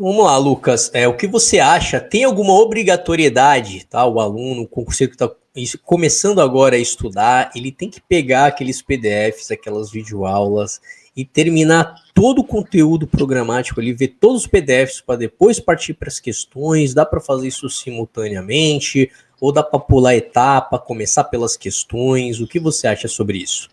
Vamos lá, Lucas. O que você acha? Tem alguma obrigatoriedade, tá? O aluno, o concurseiro que está começando agora a estudar, ele tem que pegar aqueles PDFs, aquelas videoaulas e terminar todo o conteúdo programático ali, ver todos os PDFs para depois partir para as questões. Dá para fazer isso simultaneamente? Ou dá para pular etapa, começar pelas questões? O que você acha sobre isso?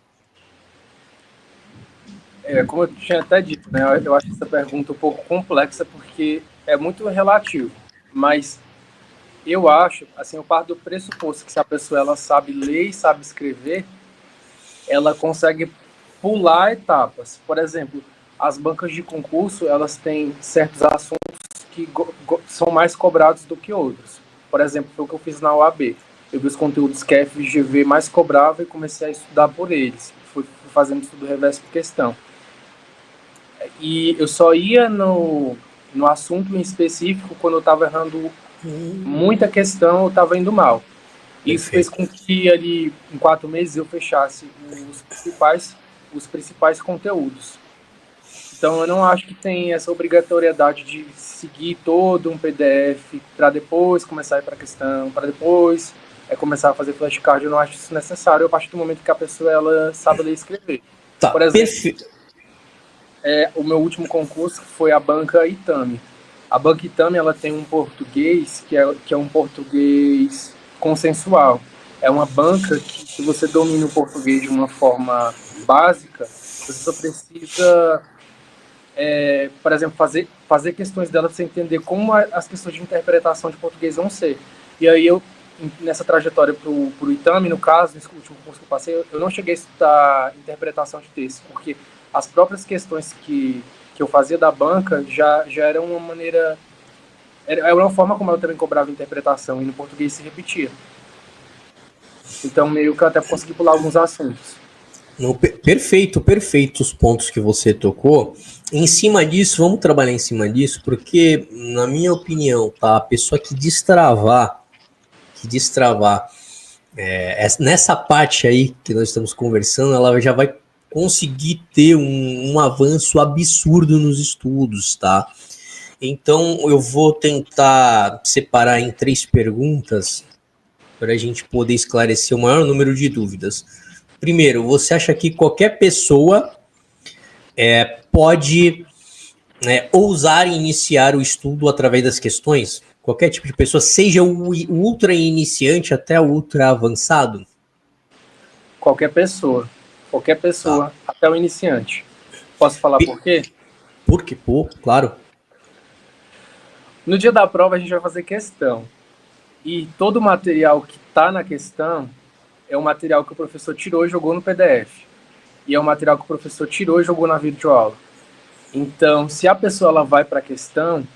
Como eu tinha até dito, né, eu acho essa pergunta um pouco complexa porque é muito relativo, mas eu acho, assim, eu parto do pressuposto que se a pessoa ela sabe ler e sabe escrever, ela consegue pular etapas. Por exemplo, as bancas de concurso, elas têm certos assuntos que são mais cobrados do que outros. Por exemplo, foi o que eu fiz na UAB. Eu vi os conteúdos que a FGV mais cobrava e comecei a estudar por eles. Fui fazendo estudo reverso por questão. E eu só ia no assunto em específico quando eu estava errando muita questão, eu estava indo mal. Isso fez com que ali em 4 meses eu fechasse os principais conteúdos. Então eu não acho que tem essa obrigatoriedade de seguir todo um PDF para depois começar a ir para a questão, para depois começar a fazer flashcard. Eu não acho isso necessário a partir do momento que a pessoa ela sabe ler e escrever. Tá, por exemplo, o meu último concurso foi a banca Itami. A banca Itami ela tem um português que é um português consensual. É uma banca que, se você domina o português de uma forma básica, você só precisa, por exemplo, fazer questões dela para você entender como as questões de interpretação de português vão ser. E aí nessa trajetória para o Itami, no caso, nesse último curso que eu passei, eu não cheguei a estudar interpretação de texto, porque as próprias questões que eu fazia da banca já eram uma maneira... Era uma forma como eu também cobrava interpretação, e no português se repetia. Então, meio que eu até consegui pular alguns assuntos. Perfeito os pontos que você tocou. Em cima disso, vamos trabalhar em cima disso, porque, na minha opinião, tá, a pessoa que destravar nessa parte aí que nós estamos conversando, ela já vai conseguir ter um avanço absurdo nos estudos, tá? Então, eu vou tentar separar em 3 perguntas para a gente poder esclarecer o maior número de dúvidas. Primeiro, você acha que qualquer pessoa pode ousar iniciar o estudo através das questões? Qualquer tipo de pessoa, seja o ultra iniciante até o ultra avançado? Qualquer pessoa, tá, até o iniciante. Posso falar por quê? Porque, claro. No dia da prova a gente vai fazer questão. E todo o material que está na questão é o material que o professor tirou e jogou no PDF. E é o material que o professor tirou e jogou na videoaula. Então, se a pessoa ela vai para a questão,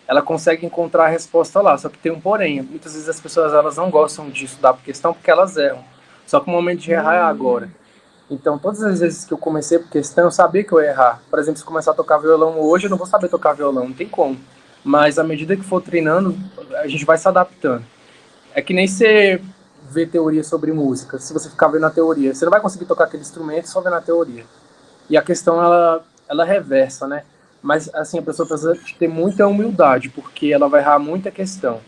ela consegue encontrar a resposta lá. Só que tem um porém. Muitas vezes as pessoas elas não gostam de estudar por questão porque elas erram. Só que o momento de errar é agora. Então, todas as vezes que eu comecei por questão, eu sabia que eu ia errar. Por exemplo, se começar a tocar violão hoje, eu não vou saber tocar violão, não tem como. Mas à medida que for treinando, a gente vai se adaptando. É que nem você vê teoria sobre música. Se você ficar vendo a teoria, você não vai conseguir tocar aquele instrumento só vendo a teoria. E a questão, ela reversa, né? Mas, assim, a pessoa precisa ter muita humildade, porque ela vai errar muita questão.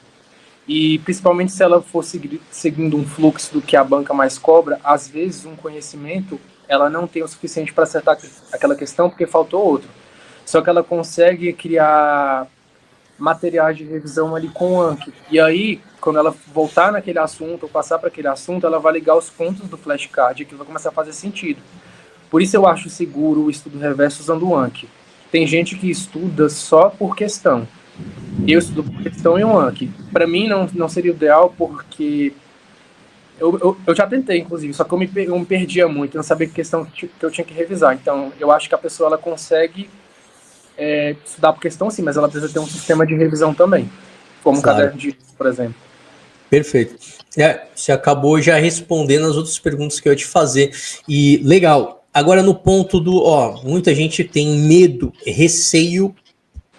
E, principalmente, se ela for seguindo um fluxo do que a banca mais cobra, às vezes, um conhecimento, ela não tem o suficiente para acertar aquela questão, porque faltou outro. Só que ela consegue criar materiais de revisão ali com o Anki. E aí, quando ela voltar naquele assunto, ou passar para aquele assunto, ela vai ligar os pontos do flashcard, e aquilo vai começar a fazer sentido. Por isso eu acho seguro o estudo reverso usando o Anki. Tem gente que estuda só por questão. Eu estudo por questão e o Anki. Para mim não seria o ideal, porque eu já tentei, inclusive, só que eu me perdia muito, eu não sabia que questão que eu tinha que revisar. Então, eu acho que a pessoa ela consegue estudar por questão sim, mas ela precisa ter um sistema de revisão também, como um caderno de, por exemplo. Perfeito. Você acabou já respondendo as outras perguntas que eu ia te fazer. E legal. Agora no ponto muita gente tem medo, receio,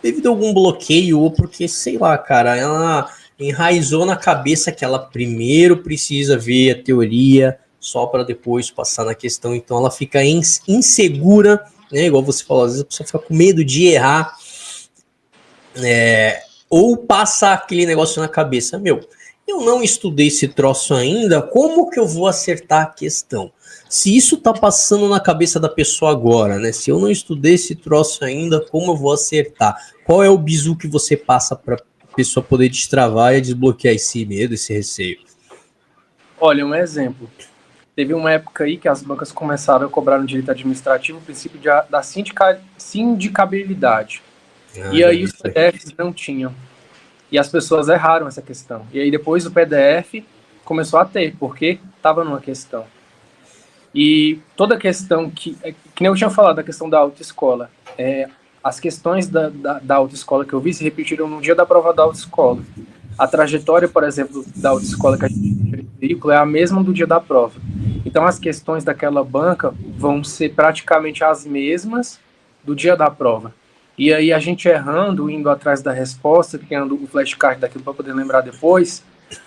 devido a algum bloqueio, ou porque, sei lá, cara, ela enraizou na cabeça que ela primeiro precisa ver a teoria só para depois passar na questão. Então ela fica insegura, né? Igual você falou, às vezes a pessoa fica com medo de errar. Ou passa aquele negócio na cabeça, meu, eu não estudei esse troço ainda, como que eu vou acertar a questão? Se isso tá passando na cabeça da pessoa agora, né? Se eu não estudei esse troço ainda, como eu vou acertar? Qual é o bizu que você passa para a pessoa poder destravar e desbloquear esse medo, esse receio? Olha, um exemplo. Teve uma época aí que as bancas começaram a cobrar no direito administrativo o princípio da sindicabilidade. E aí os PDFs não tinham. E as pessoas erraram essa questão. E aí depois o PDF começou a ter, porque estava numa questão. E toda a questão que nem eu tinha falado, da questão da autoescola, as questões da autoescola que eu vi se repetiram no dia da prova da autoescola. A trajetória, por exemplo, da autoescola que a gente tem no veículo é a mesma do dia da prova. Então as questões daquela banca vão ser praticamente as mesmas do dia da prova. E aí a gente errando, indo atrás da resposta, criando o flashcard daquilo para poder lembrar depois,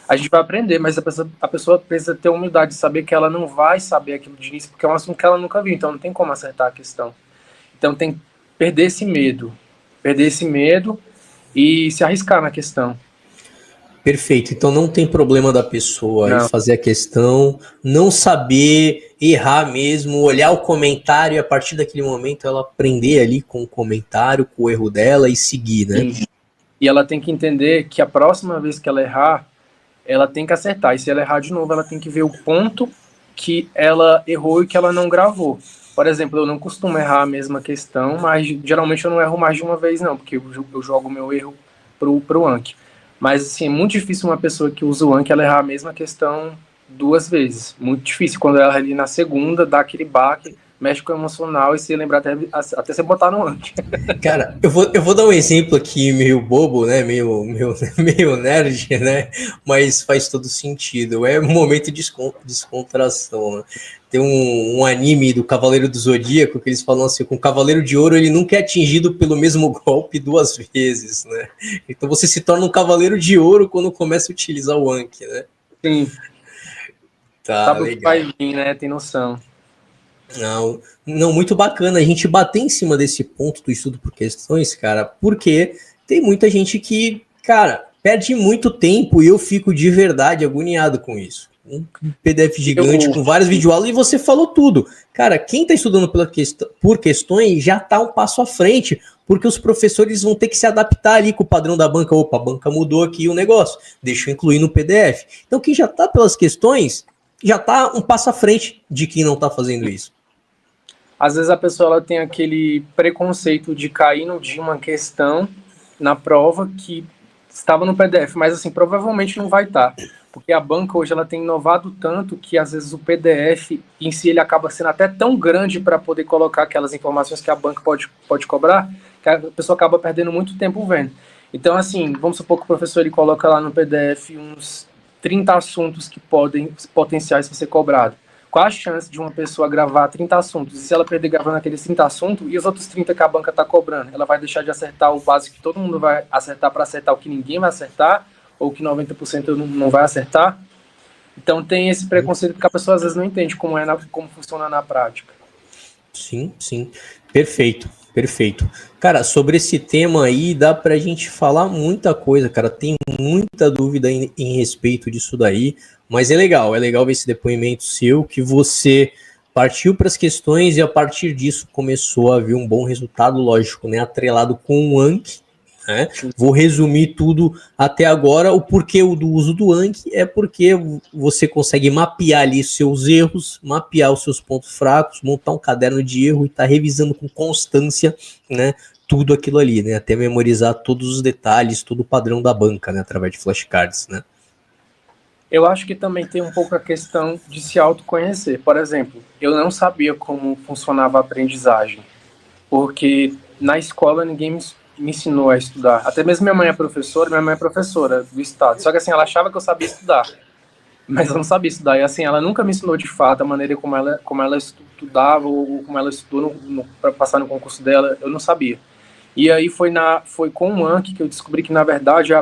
a gente vai aprender, mas a pessoa precisa ter humildade de saber que ela não vai saber aquilo de início, porque é um assunto que ela nunca viu, então não tem como acertar a questão. Então tem que perder esse medo e se arriscar na questão. Perfeito, então não tem problema da pessoa ir fazer a questão, não saber, errar mesmo, olhar o comentário e a partir daquele momento ela aprender ali com o comentário, com o erro dela e seguir, né? Sim. E ela tem que entender que a próxima vez que ela errar, ela tem que acertar. E se ela errar de novo, ela tem que ver o ponto que ela errou e que ela não gravou. Por exemplo, eu não costumo errar a mesma questão, mas geralmente eu não erro mais de uma vez, não, porque eu jogo o meu erro pro Anki. Mas, assim, é muito difícil uma pessoa que usa o Anki ela errar a mesma questão 2 vezes. Muito difícil. Quando ela ali na segunda, dá aquele baque, mexe com o emocional e se lembrar até você botar no Anki. Cara, eu vou dar um exemplo aqui meio bobo, né? Meio nerd, né? Mas faz todo sentido. É um momento de descontração, né? Tem um anime do Cavaleiro do Zodíaco que eles falam assim, com o Cavaleiro de Ouro ele nunca é atingido pelo mesmo golpe 2 vezes, né? Então você se torna um Cavaleiro de Ouro quando começa a utilizar o Anki, né? Sim. Tá, sabe legal. O que vai vir, né? Tem noção. Não, muito bacana a gente bater em cima desse ponto do estudo por questões, cara, porque tem muita gente que, cara, perde muito tempo e eu fico de verdade agoniado com isso. Um PDF gigante com várias videoaulas e você falou tudo. Cara, quem tá estudando por questões já tá um passo à frente, porque os professores vão ter que se adaptar ali com o padrão da banca. Opa, a banca mudou aqui o negócio, deixa eu incluir no PDF. Então quem já tá pelas questões já tá um passo à frente de quem não tá fazendo isso. Às vezes a pessoa ela tem aquele preconceito de cair de uma questão na prova que estava no PDF, mas assim, provavelmente não vai estar, porque a banca hoje ela tem inovado tanto que às vezes o PDF em si ele acaba sendo até tão grande para poder colocar aquelas informações que a banca pode cobrar, que a pessoa acaba perdendo muito tempo vendo. Então assim, vamos supor que o professor ele coloca lá no PDF uns 30 assuntos que podem potenciais para ser cobrado. Qual a chance de uma pessoa gravar 30 assuntos? E se ela perder gravando aqueles 30 assuntos, e os outros 30 que a banca está cobrando? Ela vai deixar de acertar o básico que todo mundo vai acertar para acertar o que ninguém vai acertar? Ou que 90% não vai acertar? Então tem esse preconceito que a pessoa às vezes não entende como funciona na prática. Sim, sim. Perfeito. Cara, sobre esse tema aí, dá pra gente falar muita coisa, cara. Tem muita dúvida em respeito disso daí, mas é legal ver esse depoimento seu, que você partiu para as questões e a partir disso começou a vir um bom resultado, lógico, né? Atrelado com o Anki, né? Vou resumir tudo até agora. O porquê do uso do Anki é porque você consegue mapear ali seus erros, mapear os seus pontos fracos, montar um caderno de erro e estar revisando com constância, né, tudo aquilo ali, né, até memorizar todos os detalhes, todo o padrão da banca, né, através de flashcards, né. Eu acho que também tem um pouco a questão de se autoconhecer. Por exemplo, eu não sabia como funcionava a aprendizagem, porque na escola ninguém me ensinou a estudar. Até mesmo minha mãe é professora do estado. Só que assim, ela achava que eu sabia estudar, mas eu não sabia estudar. E assim, ela nunca me ensinou de fato a maneira como ela estudava ou como ela estudou para passar no concurso dela, eu não sabia. E aí foi com o Anki que eu descobri que, na verdade,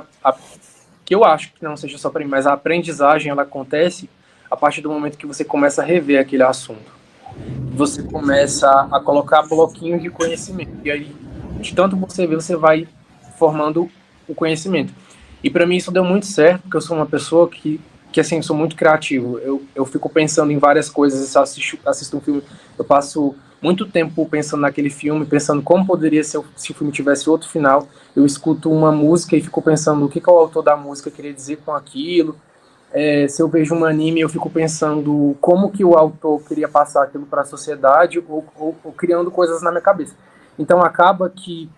que eu acho que não seja só para mim, mas a aprendizagem ela acontece a partir do momento que você começa a rever aquele assunto. Você começa a colocar bloquinhos de conhecimento. E aí, de tanto você ver, você vai formando o conhecimento. E para mim isso deu muito certo, porque eu sou uma pessoa que assim, sou muito criativo. Eu fico pensando em várias coisas, se eu assisto um filme, eu passo muito tempo pensando naquele filme, pensando como poderia ser se o filme tivesse outro final. Eu escuto uma música e fico pensando o que o autor da música queria dizer com aquilo. Se eu vejo um anime, eu fico pensando como que o autor queria passar aquilo para a sociedade, ou criando coisas na minha cabeça. Então acaba que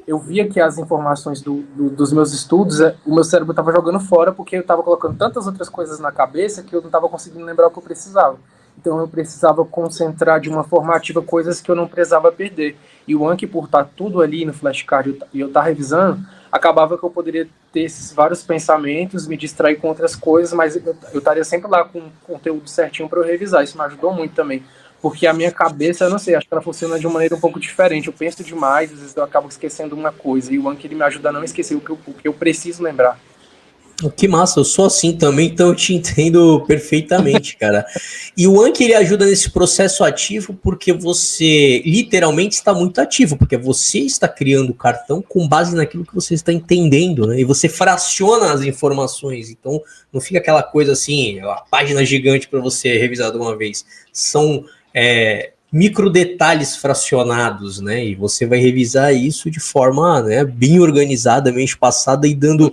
eu via que as informações dos meus estudos, o meu cérebro estava jogando fora, porque eu estava colocando tantas outras coisas na cabeça que eu não estava conseguindo lembrar o que eu precisava. Então eu precisava concentrar de uma forma ativa coisas que eu não precisava perder. E o Anki, por estar tudo ali no flashcard e eu estar revisando, acabava que eu poderia ter esses vários pensamentos, me distrair com outras coisas, mas eu estaria sempre lá com o conteúdo certinho para eu revisar. Isso me ajudou muito também. Porque a minha cabeça, eu não sei, acho que ela funciona de uma maneira um pouco diferente. Eu penso demais, às vezes eu acabo esquecendo uma coisa. E o Anki, ele me ajuda a não esquecer o que eu preciso lembrar. Que massa, eu sou assim também, então eu te entendo perfeitamente, cara. E o Anki, ele ajuda nesse processo ativo porque você literalmente está muito ativo, porque você está criando o cartão com base naquilo que você está entendendo, né? E você fraciona as informações, então não fica aquela coisa assim, a página gigante para você revisar de uma vez. São micro detalhes fracionados, né? E você vai revisar isso de forma, né, bem organizada, bem espaçada e dando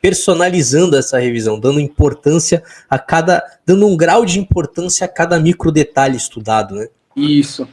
personalizando essa revisão, dando importância dando um grau de importância a cada micro detalhe estudado, né? Isso.